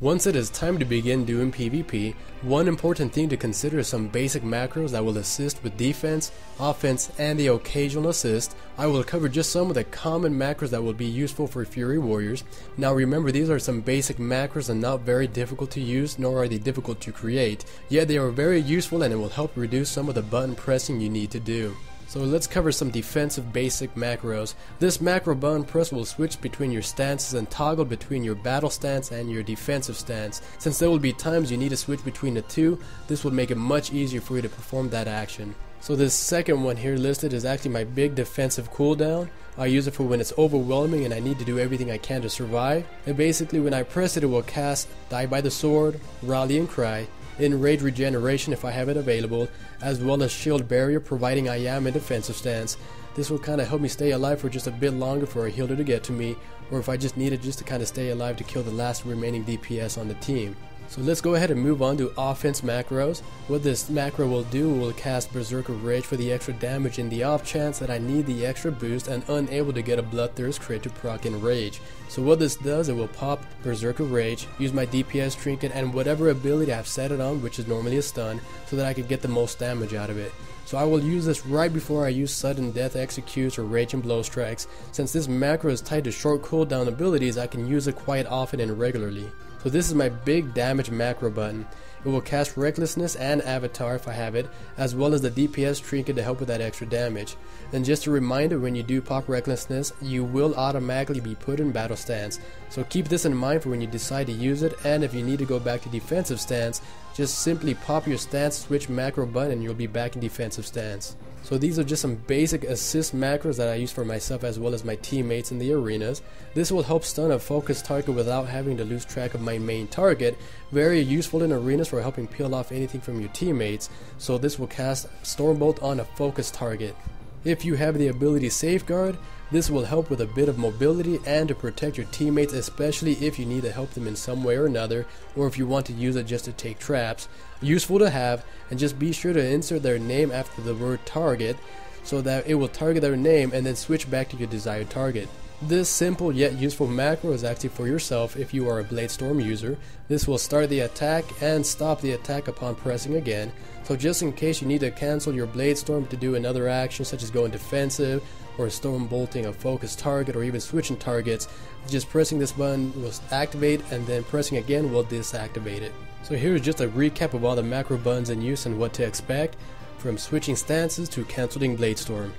Once it is time to begin doing PvP, one important thing to consider is some basic macros that will assist with defense, offense, and the occasional assist. I will cover just some of the common macros that will be useful for Fury Warriors. Now remember, these are some basic macros and not very difficult to use, nor are they difficult to create, yet they are very useful and it will help reduce some of the button pressing you need to do. So let's cover some defensive basic macros. This macro button press will switch between your stances and toggle between your battle stance and your defensive stance. Since there will be times you need to switch between the two, this will make it much easier for you to perform that action. So this second one here listed is actually my big defensive cooldown. I use it for when it's overwhelming and I need to do everything I can to survive. And basically when I press it, it will cast Die by the Sword, Rallying Cry, Enrage Regeneration if I have it available, as well as Shield Barrier providing I am in defensive stance. This will kind of help me stay alive for just a bit longer for a healer to get to me, or if I just need it just to kind of stay alive to kill the last remaining DPS on the team. So let's go ahead and move on to offense macros. What this macro will do will cast Berserker Rage for the extra damage in the off chance that I need the extra boost and unable to get a Bloodthirst crit to proc Enrage. So what this does, it will pop Berserker Rage, use my DPS trinket and whatever ability I've set it on, which is normally a stun, so that I can get the most damage out of it. So I will use this right before I use Sudden Death Executes or Rage and Blow Strikes. Since this macro is tied to short cooldown abilities, I can use it quite often and regularly. So this is my big damage macro button. It will cast Recklessness and Avatar if I have it, as well as the DPS trinket to help with that extra damage. And just a reminder, when you do pop Recklessness, you will automatically be put in battle stance. So keep this in mind for when you decide to use it, and if you need to go back to defensive stance, just simply pop your stance switch macro button and you'll be back in defensive stance. So these are just some basic assist macros that I use for myself as well as my teammates in the arenas. This will help stun a focused target without having to lose track of my main target. Very useful in arenas for helping peel off anything from your teammates. So this will cast Stormbolt on a focused target. If you have the ability Safeguard, this will help with a bit of mobility and to protect your teammates, especially if you need to help them in some way or another, or if you want to use it just to take traps. Useful to have, and just be sure to insert their name after the word target so that it will target their name and then switch back to your desired target. This simple yet useful macro is actually for yourself if you are a BLADESTORM user. This will start the attack and stop the attack upon pressing again. So just in case you need to cancel your BLADESTORM to do another action such as going defensive or storm bolting a focused target or even switching targets, just pressing this button will activate and then pressing again will deactivate it. So here is just a recap of all the macro buttons in use and what to expect, from switching stances to canceling BLADESTORM.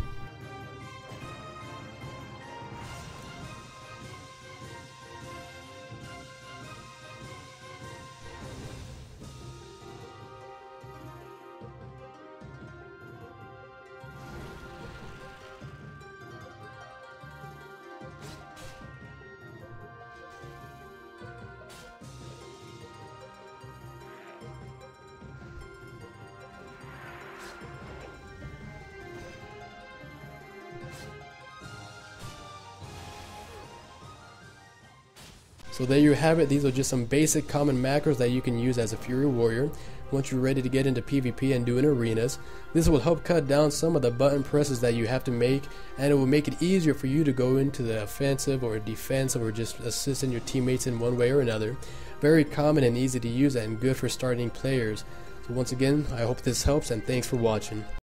So there you have it. These are just some basic common macros that you can use as a Fury Warrior once you're ready to get into PvP and doing arenas. This will help cut down some of the button presses that you have to make, and it will make it easier for you to go into the offensive or defensive or just assisting your teammates in one way or another. Very common and easy to use and good for starting players. So once again, I hope this helps and thanks for watching.